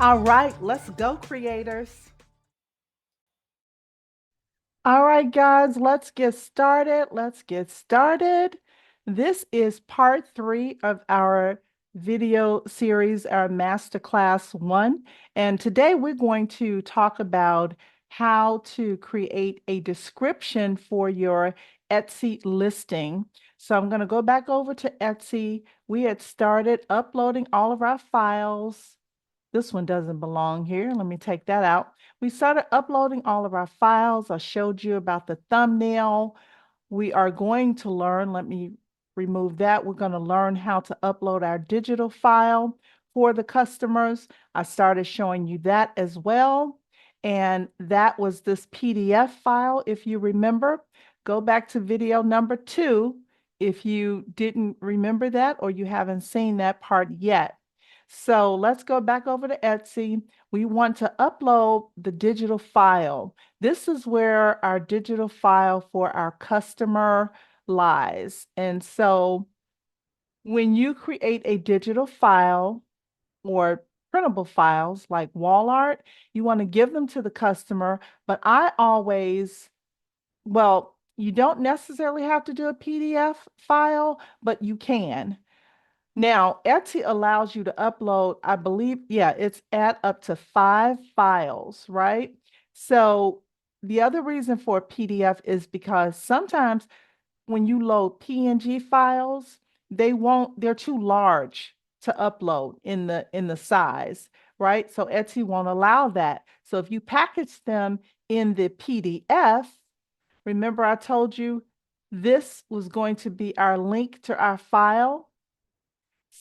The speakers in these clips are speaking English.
All right, let's go, creators. All right, guys, let's get started. Let's get started. This is part 3 of our video series, our masterclass 1. And today we're going to talk about how to create a description for your Etsy listing. So I'm going to go back over to Etsy. We had started uploading all of our files. This one doesn't belong here. Let me take that out. We started uploading all of our files. I showed you about the thumbnail. We are going to learn, let me remove that. We're going to learn how to upload our digital file for the customers. I started showing you that as well. And that was this PDF file, if you remember. Go back to video number 2 if you didn't remember that or you haven't seen that part yet. So let's go back over to Etsy. We want to upload the digital file. This is where our digital file for our customer lies. And so when you create a digital file or printable files like wall art, you want to give them to the customer. But I always, well, you don't necessarily have to do a PDF file, but you can. Now, Etsy allows you to upload, I believe, yeah, it's at up to 5 files, right? So the other reason for a PDF is because sometimes when you load PNG files, they're too large to upload in the size, right? So Etsy won't allow that. So if you package them in the PDF, remember I told you this was going to be our link to our file.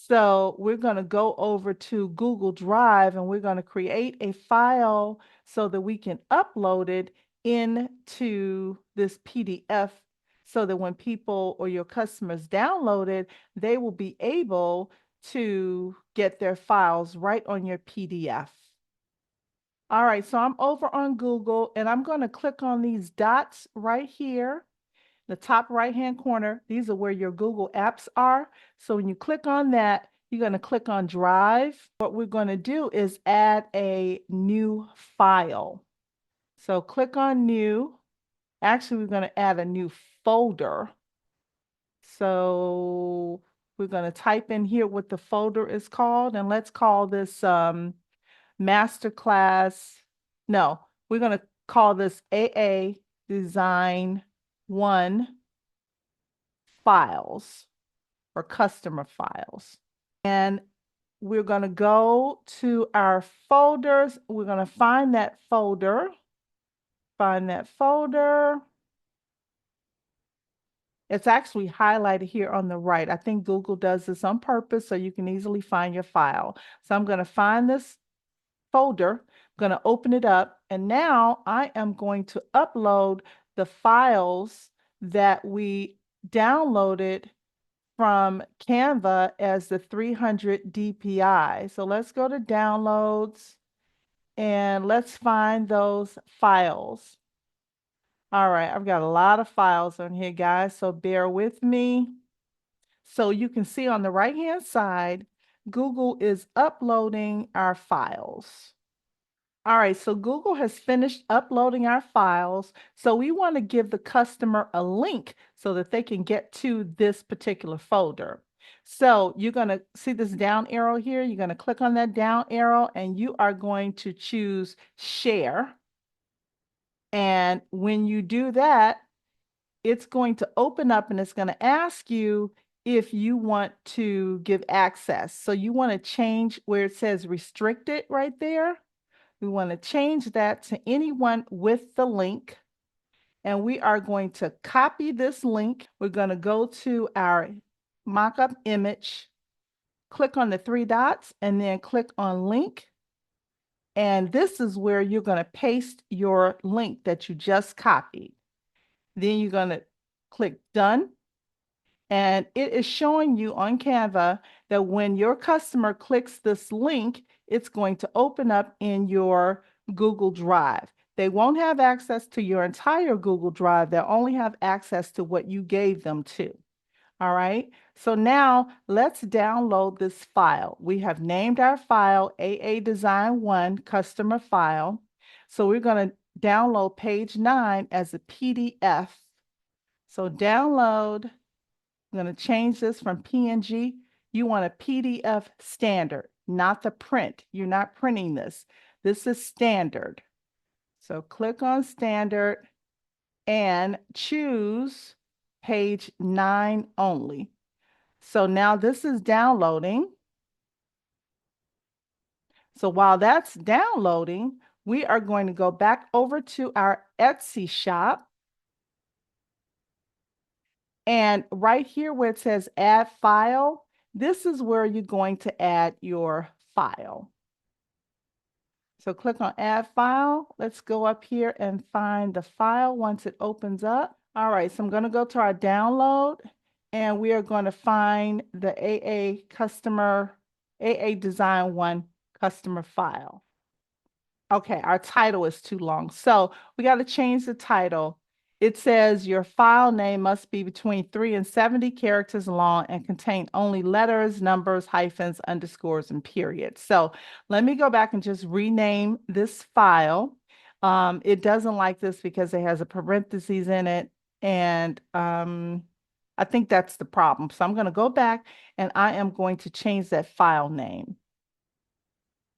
So we're going to go over to Google Drive and we're going to create a file so that we can upload it into this PDF so that when people or your customers download it, they will be able to get their files right on your PDF. All right, so I'm over on Google and I'm going to click on these dots right here. The top right-hand corner, these are where your Google apps are. So when you click on that, you're going to click on Drive. What we're going to do is add a new file. So click on New. Actually, we're going to add a new folder. So we're going to type in here what the folder is called, and let's call this Masterclass. No, we're going to call this AA Design 1 files or customer files. And we're going to go to our folders. We're going to find that folder. Find that folder. It's actually highlighted here on the right. I think Google does this on purpose so you can easily find your file. So I'm going to find this folder. I'm going to open it up. And now I am going to upload the files that we downloaded from Canva as the 300 DPI. So let's go to downloads and let's find those files. All right, I've got a lot of files on here, guys, so bear with me. So you can see on the right-hand side, Google is uploading our files. All right, so Google has finished uploading our files. So we want to give the customer a link so that they can get to this particular folder. So you're going to see this down arrow here. You're going to click on that down arrow and you are going to choose share. And when you do that, it's going to open up and it's going to ask you if you want to give access. So you want to change where it says restricted right there. We want to change that to anyone with the link. And we are going to copy this link. We're going to go to our mockup image, click on the 3 dots, and then click on link. And this is where you're going to paste your link that you just copied. Then you're going to click done. And it is showing you on Canva that when your customer clicks this link, it's going to open up in your Google Drive. They won't have access to your entire Google Drive. They'll only have access to what you gave them to. All right. So now let's download this file. We have named our file AA Design 1 customer file. So we're going to download page 9 as a PDF. So download, I'm going to change this from PNG. You want a PDF standard, not the print. You're not printing this. This is standard. So click on standard and choose page 9 only. So now this is downloading. So while that's downloading, we are going to go back over to our Etsy shop. And right here where it says add file, this is where you're going to add your file. So click on add file. Let's go up here and find the file once it opens up. All right, so I'm going to go to our download and we are going to find the AA Design 1 customer file. Okay, our title is too long. So we got to change the title. It says your file name must be between 3 and 70 characters long and contain only letters, numbers, hyphens, underscores, and periods. So let me go back and just rename this file. It doesn't like this because it has a parentheses in it. And I think that's the problem. So I'm going to go back and I am going to change that file name.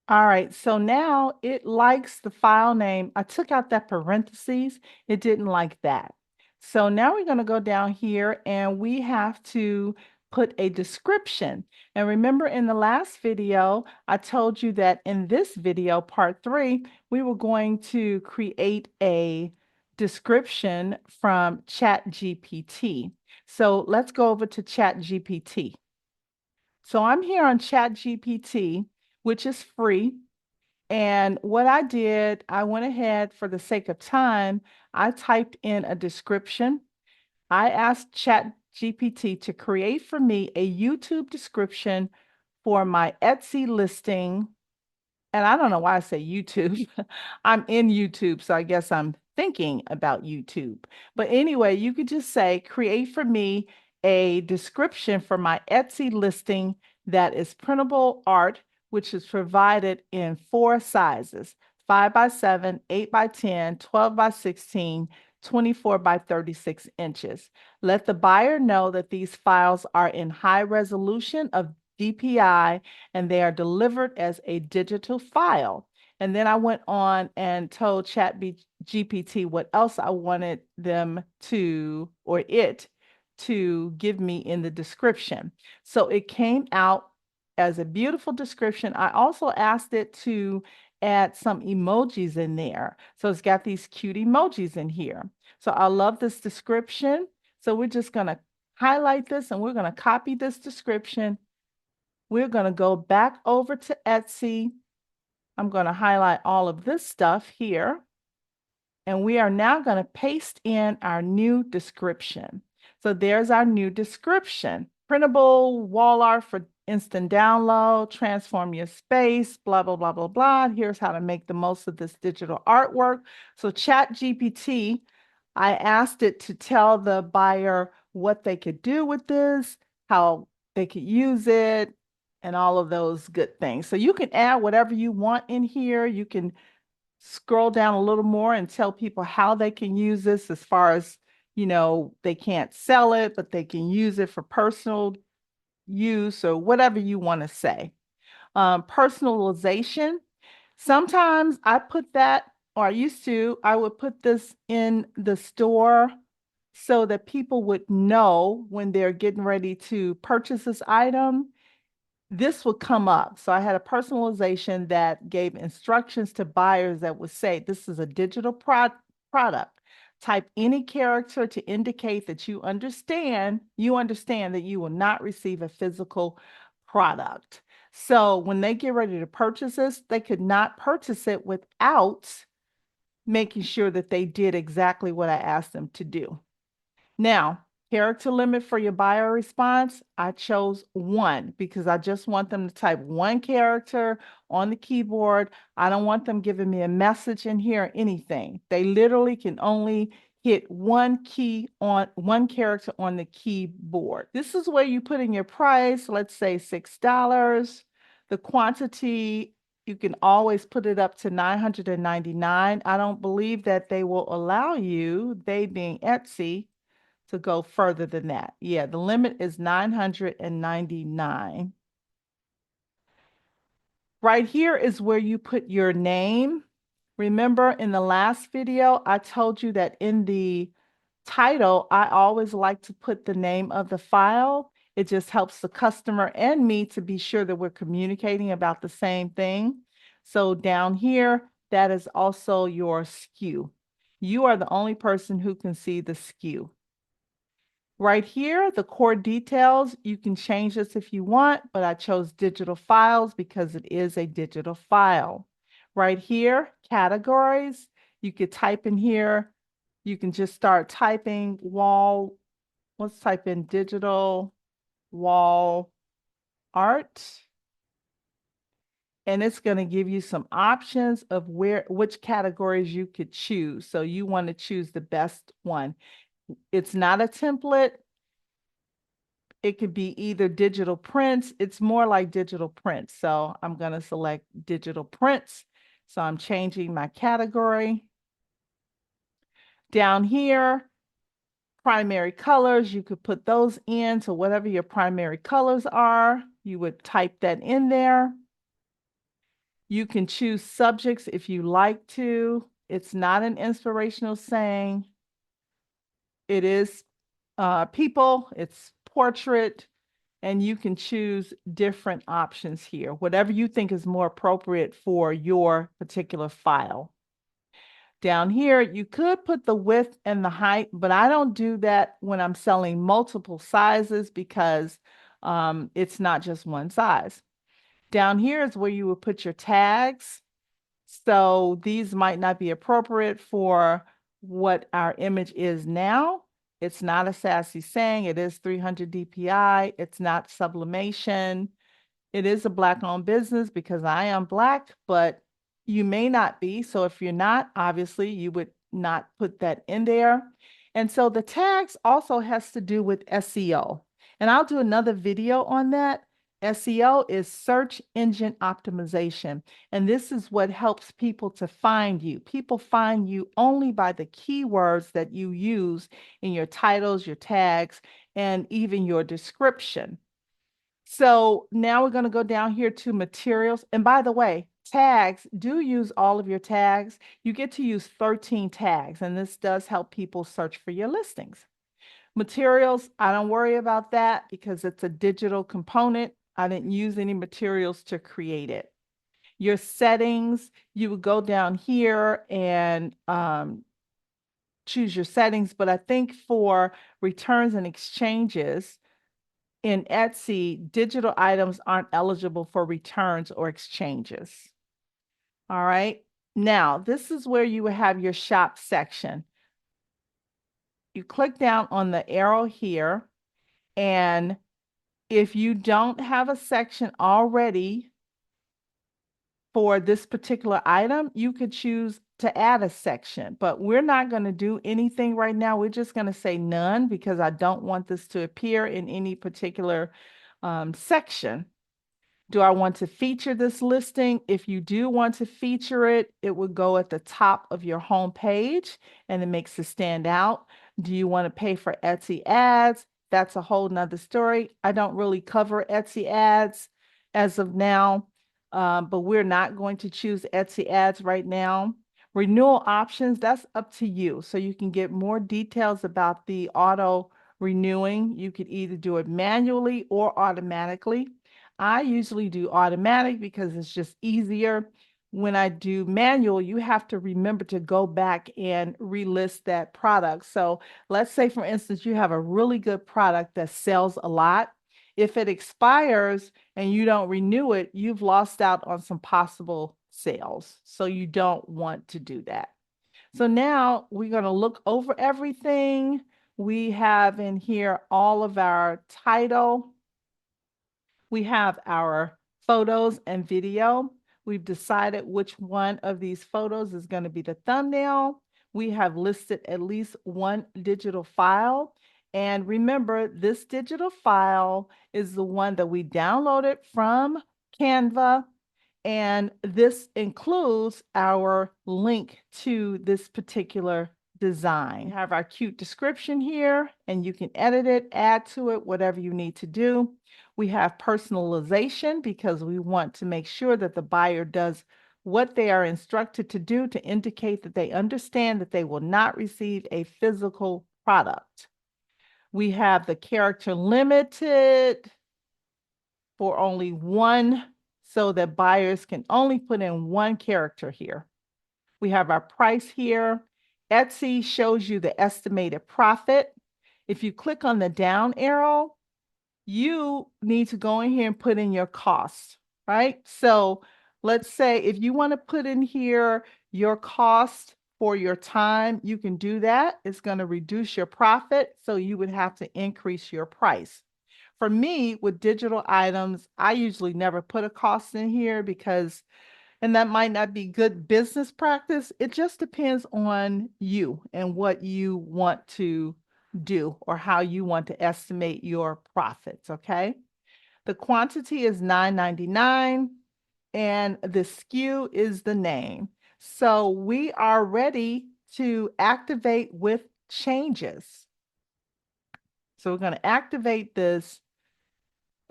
All right, so now it likes the file name. I took out that parentheses. It didn't like that. So now we're going to go down here and we have to put a description. And remember in the last video, I told you that in this video, part 3, we were going to create a description from ChatGPT. So let's go over to ChatGPT. So I'm here on ChatGPT, which is free. And what I did, I went ahead for the sake of time, I typed in a description. I asked ChatGPT to create for me a YouTube description for my Etsy listing. And I don't know why I say YouTube. I'm in YouTube, so I guess I'm thinking about YouTube. But anyway, you could just say, create for me a description for my Etsy listing that is printable art, which is provided in 4 sizes, 5 by 7, 8 by 10, 12 by 16, 24 by 36 inches. Let the buyer know that these files are in high resolution of DPI and they are delivered as a digital file. And then I went on and told ChatGPT what else I wanted them to, or it, to give me in the description. So it came out as a beautiful description. I also asked it to add some emojis in there. So it's got these cute emojis in here. So I love this description. So we're just going to highlight this and we're going to copy this description. We're going to go back over to Etsy. I'm going to highlight all of this stuff here. And we are now going to paste in our new description. So there's our new description. Printable wall art for instant download, transform your space, blah, blah, blah, blah, blah. Here's how to make the most of this digital artwork. So ChatGPT, I asked it to tell the buyer what they could do with this, how they could use it, and all of those good things. So you can add whatever you want in here. You can scroll down a little more and tell people how they can use this as far as, they can't sell it, but they can use it for personal use or whatever you want to say. Personalization. Sometimes I put that, or I used to, I would put this in the store so that people would know when they're getting ready to purchase this item, this would come up. So I had a personalization that gave instructions to buyers that would say, this is a digital product. Type any character to indicate that you understand that you will not receive a physical product. So when they get ready to purchase this, they could not purchase it without making sure that they did exactly what I asked them to do. Now, character limit for your buyer response, I chose 1 because I just want them to type 1 character on the keyboard. I don't want them giving me a message in here or anything. They literally can only hit one character on the keyboard. This is where you put in your price, let's say $6. The quantity, you can always put it up to 999. I don't believe that they will allow you, they being Etsy, to go further than that. Yeah, the limit is 999. Right here is where you put your name. Remember in the last video, I told you that in the title, I always like to put the name of the file. It just helps the customer and me to be sure that we're communicating about the same thing. So down here, that is also your SKU. You are the only person who can see the SKU. Right here, the core details, you can change this if you want, but I chose digital files because it is a digital file. Right here, categories, you could type in here. You can just start typing wall. Let's type in digital wall art. And it's going to give you some options of which categories you could choose. So you want to choose the best one. It's not a template. It could be either digital prints. It's more like digital prints. So I'm going to select digital prints. So I'm changing my category. Down here, primary colors, you could put those in. So whatever your primary colors are, you would type that in there. You can choose subjects if you like to. It's not an inspirational saying. It is people, it's portrait, and you can choose different options here, whatever you think is more appropriate for your particular file. Down here, you could put the width and the height, but I don't do that when I'm selling multiple sizes because it's not just one size. Down here is where you would put your tags. So these might not be appropriate for what our image is now. It's not a sassy saying. It is 300 DPI. It's not sublimation. It is a Black-owned business because I am Black, but you may not be. So if you're not, obviously, you would not put that in there. And so the tags also has to do with SEO. And I'll do another video on that. SEO is search engine optimization. And this is what helps people to find you. People find you only by the keywords that you use in your titles, your tags, and even your description. So now we're going to go down here to materials. And by the way, tags, do use all of your tags. You get to use 13 tags, and this does help people search for your listings. Materials, I don't worry about that because it's a digital component. I didn't use any materials to create it. Your settings, you would go down here and choose your settings. But I think for returns and exchanges, in Etsy, digital items aren't eligible for returns or exchanges. All right. Now, this is where you would have your shop section. You click down on the arrow here, and if you don't have a section already for this particular item, you could choose to add a section, but we're not going to do anything right now. We're just going to say none because I don't want this to appear in any particular section. Do I want to feature this listing? If you do want to feature it, it would go at the top of your home page and it makes it stand out. Do you want to pay for Etsy ads? That's a whole nother story. I don't really cover Etsy ads as of now, but we're not going to choose Etsy ads right now. Renewal options, that's up to you. So you can get more details about the auto renewing. You could either do it manually or automatically. I usually do automatic because it's just easier. When I do manual, you have to remember to go back and relist that product. So let's say, for instance, you have a really good product that sells a lot. If it expires and you don't renew it, you've lost out on some possible sales. So you don't want to do that. So now we're going to look over everything. We have in here all of our title. We have our photos and video. We've decided which one of these photos is going to be the thumbnail. we have listed at least one digital file. And remember, this digital file is the one that we downloaded from Canva. And this includes our link to this particular design. We have our cute description here, and you can edit it, add to it, whatever you need to do. We have personalization because we want to make sure that the buyer does what they are instructed to do to indicate that they understand that they will not receive a physical product. We have the character limited for only one, so that buyers can only put in one character here. We have our price here. Etsy shows you the estimated profit. If you click on the down arrow, you need to go in here and put in your cost, right? So let's say if you want to put in here your cost for your time, you can do that. It's going to reduce your profit, so you would have to increase your price. For me, with digital items, I usually never put a cost in here because, and that might not be good business practice. It just depends on you and what you want to do or how you want to estimate your profits, okay? The quantity is $9.99 and the SKU is the name. So we are ready to activate with changes. So we're going to activate this.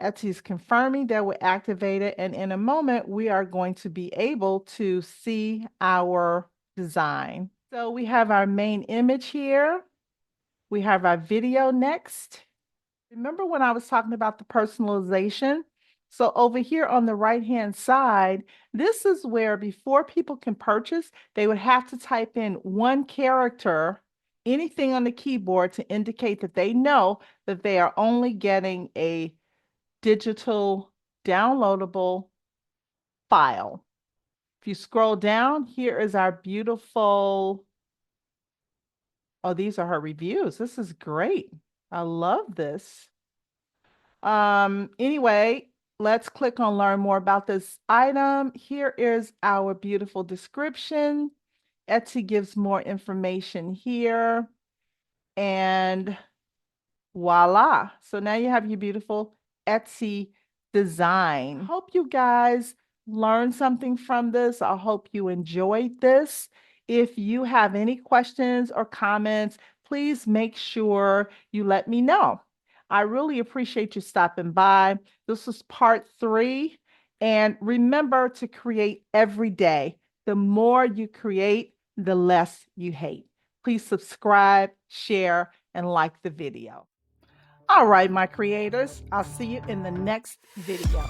Etsy's confirming that we're activated, and in a moment, we are going to be able to see our design. So we have our main image here. We have our video next. Remember when I was talking about the personalization? So over here on the right-hand side, this is where before people can purchase, they would have to type in one character, anything on the keyboard to indicate that they know that they are only getting a digital downloadable file. If you scroll down, here is our beautiful, oh, these are her reviews. This is great. I love this. Anyway, let's click on learn more about this item. Here is our beautiful description. Etsy gives more information here. And voila. So now you have your beautiful Etsy design. Hope you guys learned something from this. I hope you enjoyed this. If you have any questions or comments, please make sure you let me know. I really appreciate you stopping by. This was part 3. And remember to create every day. The more you create, the less you hate. Please subscribe, share, and like the video. All right, my creators, I'll see you in the next video.